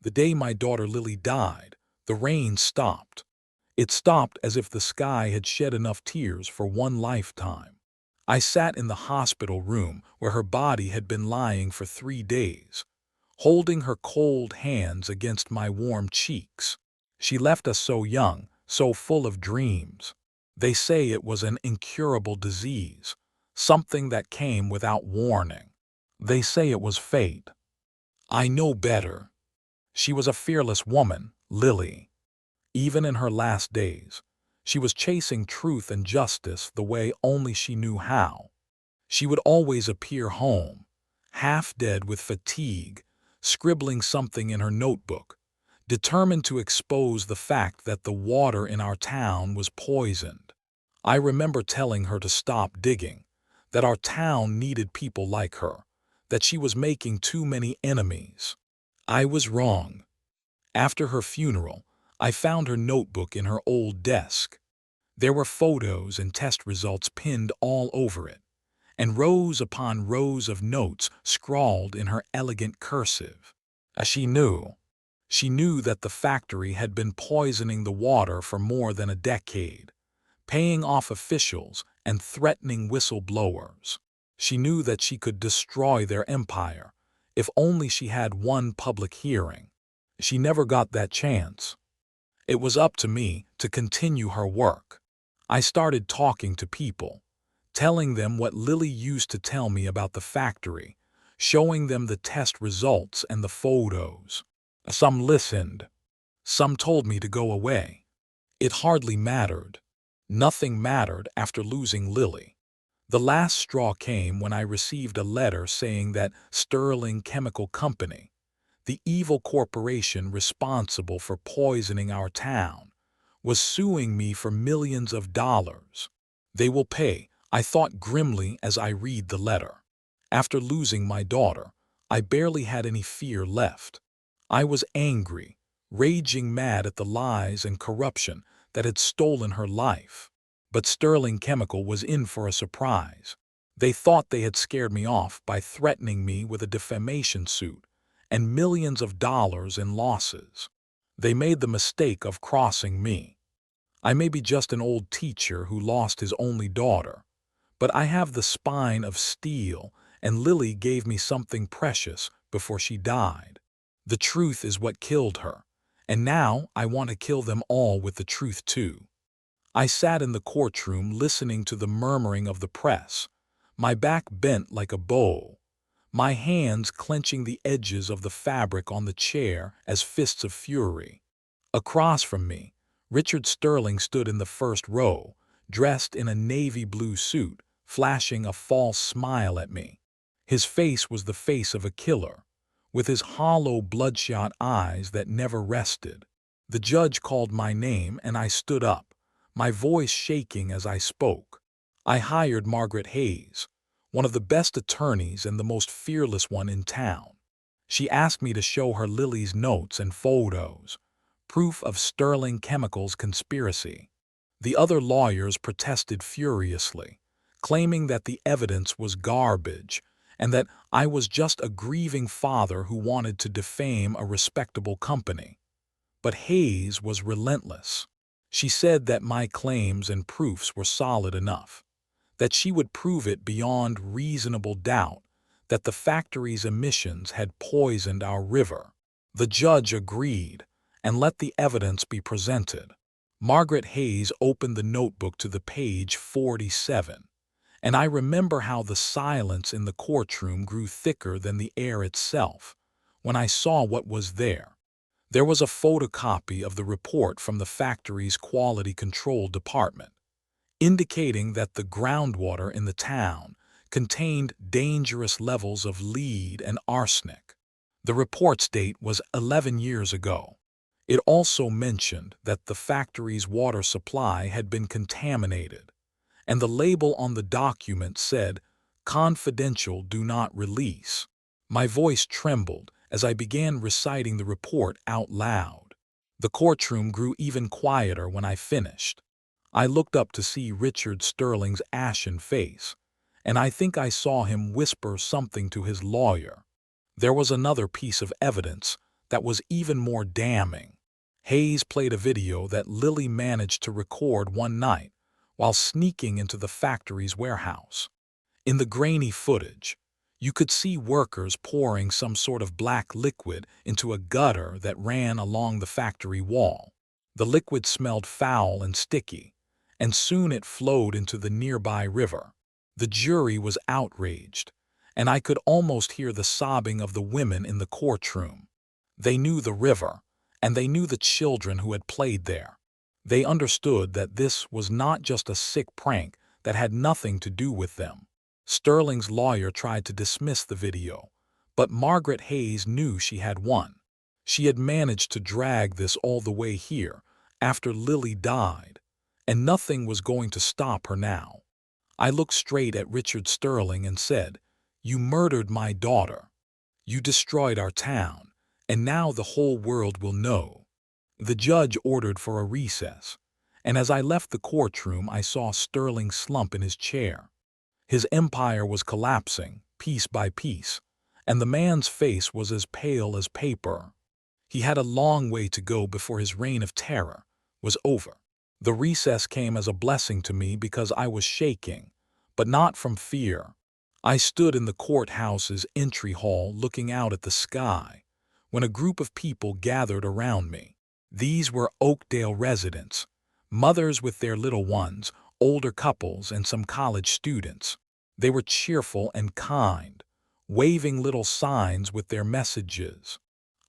The day my daughter Lily died, the rain stopped. It stopped as if the sky had shed enough tears for one lifetime. I sat in the hospital room where her body had been lying for 3 days, holding her cold hands against my warm cheeks. She left us so young, so full of dreams. They say it was an incurable disease, something that came without warning. They say it was fate. I know better. She was a fearless woman, Lily. Even in her last days, she was chasing truth and justice the way only she knew how. She would always appear home, half dead with fatigue, scribbling something in her notebook, determined to expose the fact that the water in our town was poisoned. I remember telling her to stop digging, that our town needed people like her, that she was making too many enemies. I was wrong. After her funeral, I found her notebook in her old desk. There were photos and test results pinned all over it, and rows upon rows of notes scrawled in her elegant cursive. She knew. She knew that the factory had been poisoning the water for more than a decade, paying off officials and threatening whistleblowers. She knew that she could destroy their empire if only she had one public hearing. She never got that chance. It was up to me to continue her work. I started talking to people, telling them what Lily used to tell me about the factory, showing them the test results and the photos. Some listened. Some told me to go away. It hardly mattered. Nothing mattered after losing Lily. The last straw came when I received a letter saying that Sterling Chemical Company, the evil corporation responsible for poisoning our town, was suing me for millions of dollars. They will pay, I thought grimly as I read the letter. After losing my daughter, I barely had any fear left. I was angry, raging mad at the lies and corruption that had stolen her life. But Sterling Chemical was in for a surprise. They thought they had scared me off by threatening me with a defamation suit and millions of dollars in losses. They made the mistake of crossing me. I may be just an old teacher who lost his only daughter, but I have the spine of steel, and Lily gave me something precious before she died. The truth is what killed her, and now I want to kill them all with the truth too. I sat in the courtroom listening to the murmuring of the press, my back bent like a bow, my hands clenching the edges of the fabric on the chair as fists of fury. Across from me, Richard Sterling stood in the first row, dressed in a navy blue suit, flashing a false smile at me. His face was the face of a killer, with his hollow, bloodshot eyes that never rested. The judge called my name and I stood up, my voice shaking as I spoke. I hired Margaret Hayes, one of the best attorneys and the most fearless one in town. She asked me to show her Lily's notes and photos, proof of Sterling Chemical's conspiracy. The other lawyers protested furiously, claiming that the evidence was garbage and that I was just a grieving father who wanted to defame a respectable company. But Hayes was relentless. She said that my claims and proofs were solid enough, that she would prove it beyond reasonable doubt that the factory's emissions had poisoned our river. The judge agreed and let the evidence be presented. Margaret Hayes opened the notebook to the page 47, and I remember how the silence in the courtroom grew thicker than the air itself when I saw what was there. There was a photocopy of the report from the factory's quality control department, indicating that the groundwater in the town contained dangerous levels of lead and arsenic. The report's date was 11 years ago. It also mentioned that the factory's water supply had been contaminated, and the label on the document said, "Confidential, do not release." My voice trembled as I began reciting the report out loud. The courtroom grew even quieter when I finished. I looked up to see Richard Sterling's ashen face, and I think I saw him whisper something to his lawyer. There was another piece of evidence that was even more damning. Hayes played a video that Lily managed to record one night while sneaking into the factory's warehouse. In the grainy footage, you could see workers pouring some sort of black liquid into a gutter that ran along the factory wall. The liquid smelled foul and sticky, and soon it flowed into the nearby river. The jury was outraged, and I could almost hear the sobbing of the women in the courtroom. They knew the river, and they knew the children who had played there. They understood that this was not just a sick prank that had nothing to do with them. Sterling's lawyer tried to dismiss the video, but Margaret Hayes knew she had won. She had managed to drag this all the way here after Lily died, and nothing was going to stop her now. I looked straight at Richard Sterling and said, "You murdered my daughter. You destroyed our town, and now the whole world will know." The judge ordered for a recess, and as I left the courtroom I saw Sterling slump in his chair. His empire was collapsing, piece by piece, and the man's face was as pale as paper. He had a long way to go before his reign of terror was over. The recess came as a blessing to me because I was shaking, but not from fear. I stood in the courthouse's entry hall looking out at the sky when a group of people gathered around me. These were Oakdale residents, mothers with their little ones, older couples, and some college students. They were cheerful and kind, waving little signs with their messages.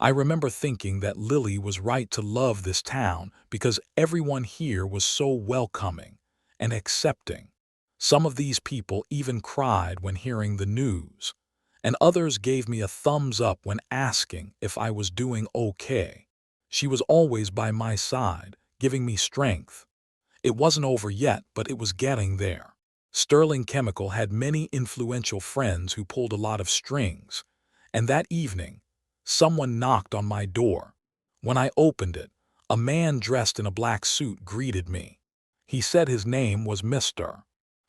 I remember thinking that Lily was right to love this town because everyone here was so welcoming and accepting. Some of these people even cried when hearing the news, and others gave me a thumbs up when asking if I was doing okay. She was always by my side, giving me strength. It wasn't over yet, but it was getting there. Sterling Chemical had many influential friends who pulled a lot of strings, and that evening, someone knocked on my door. When I opened it, a man dressed in a black suit greeted me. He said his name was Mr.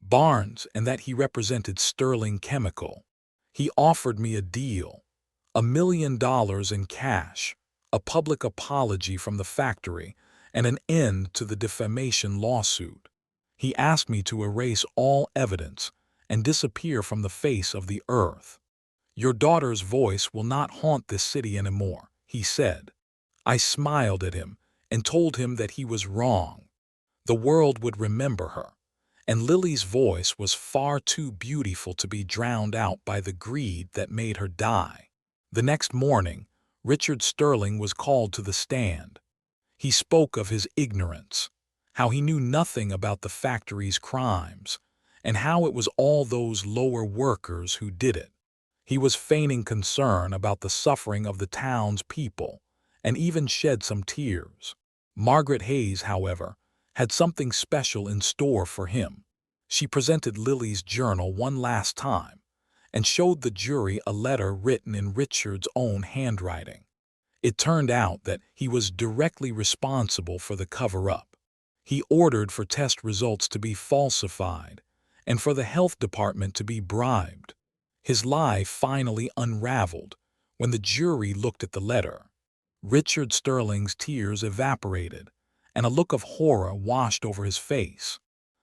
Barnes and that he represented Sterling Chemical. He offered me a deal, $1 million in cash, a public apology from the factory, and an end to the defamation lawsuit. He asked me to erase all evidence and disappear from the face of the earth. "Your daughter's voice will not haunt this city anymore," he said. I smiled at him and told him that he was wrong. The world would remember her, and Lily's voice was far too beautiful to be drowned out by the greed that made her die. The next morning, Richard Sterling was called to the stand. He spoke of his ignorance, how he knew nothing about the factory's crimes, and how it was all those lower workers who did it. He was feigning concern about the suffering of the town's people, and even shed some tears. Margaret Hayes, however, had something special in store for him. She presented Lily's journal one last time, and showed the jury a letter written in Richard's own handwriting. It turned out that he was directly responsible for the cover-up. He ordered for test results to be falsified and for the health department to be bribed. His lie finally unraveled when the jury looked at the letter. Richard Sterling's tears evaporated, and a look of horror washed over his face.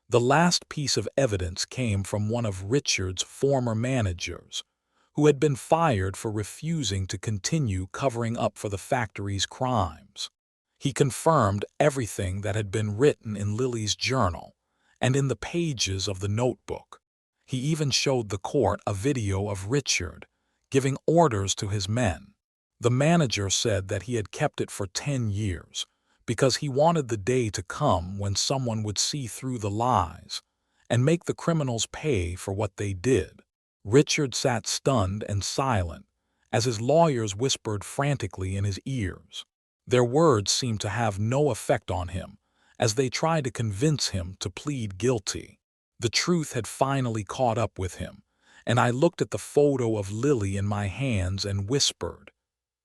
The last piece of evidence came from one of Richard's former managers, who had been fired for refusing to continue covering up for the factory's crimes. He confirmed everything that had been written in Lily's journal and in the pages of the notebook. He even showed the court a video of Richard giving orders to his men. The manager said that he had kept it for 10 years because he wanted the day to come when someone would see through the lies and make the criminals pay for what they did. Richard sat stunned and silent as his lawyers whispered frantically in his ears. Their words seemed to have no effect on him as they tried to convince him to plead guilty. The truth had finally caught up with him, and I looked at the photo of Lily in my hands and whispered,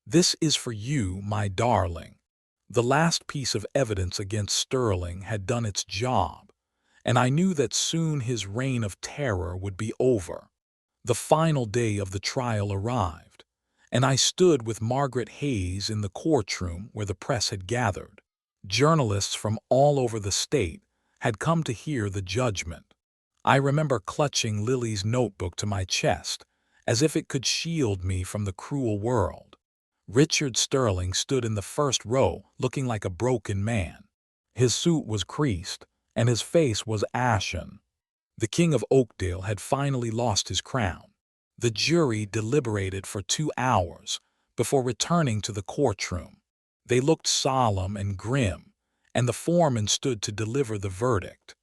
"This is for you, my darling." The last piece of evidence against Sterling had done its job, and I knew that soon his reign of terror would be over. The final day of the trial arrived, and I stood with Margaret Hayes in the courtroom where the press had gathered. Journalists from all over the state had come to hear the judgment. I remember clutching Lily's notebook to my chest, as if it could shield me from the cruel world. Richard Sterling stood in the first row, looking like a broken man. His suit was creased, and his face was ashen. The King of Oakdale had finally lost his crown. The jury deliberated for 2 hours before returning to the courtroom. They looked solemn and grim, and the foreman stood to deliver the verdict.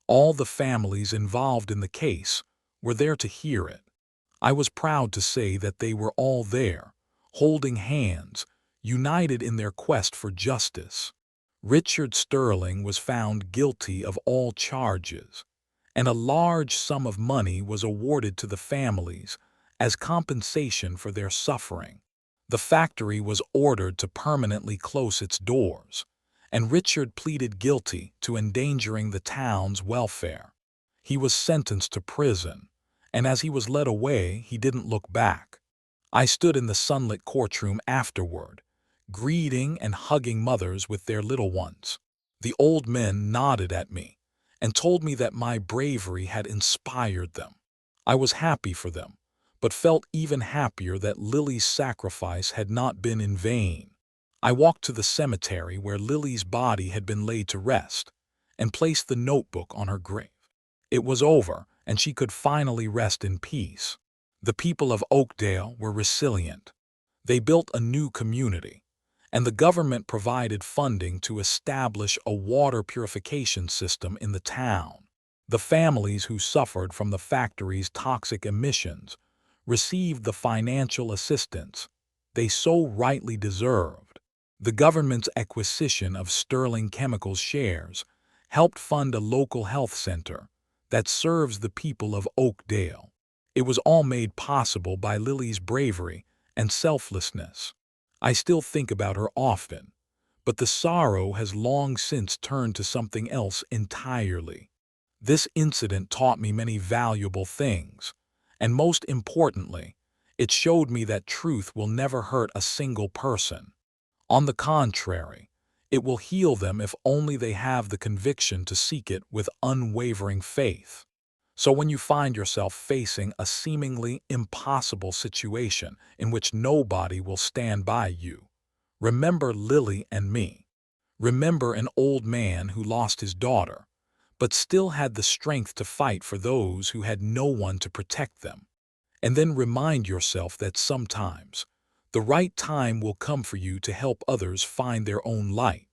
All the families involved in the case were there to hear it. I was proud to say that they were all there, holding hands, united in their quest for justice. Richard Sterling was found guilty of all charges, and a large sum of money was awarded to the families as compensation for their suffering. The factory was ordered to permanently close its doors, and Richard pleaded guilty to endangering the town's welfare. He was sentenced to prison, and as he was led away, he didn't look back. I stood in the sunlit courtroom afterward, greeting and hugging mothers with their little ones. The old men nodded at me and told me that my bravery had inspired them. I was happy for them, but felt even happier that Lily's sacrifice had not been in vain. I walked to the cemetery where Lily's body had been laid to rest and placed the notebook on her grave. It was over, and she could finally rest in peace. The people of Oakdale were resilient. They built a new community, and the government provided funding to establish a water purification system in the town. The families who suffered from the factory's toxic emissions received the financial assistance they so rightly deserved. The government's acquisition of Sterling Chemicals shares helped fund a local health center that serves the people of Oakdale. It was all made possible by Lily's bravery and selflessness. I still think about her often, but the sorrow has long since turned to something else entirely. This incident taught me many valuable things, and most importantly, it showed me that truth will never hurt a single person. On the contrary, it will heal them if only they have the conviction to seek it with unwavering faith. So when you find yourself facing a seemingly impossible situation in which nobody will stand by you, remember Lily and me. Remember an old man who lost his daughter, but still had the strength to fight for those who had no one to protect them. And then remind yourself that sometimes the right time will come for you to help others find their own light.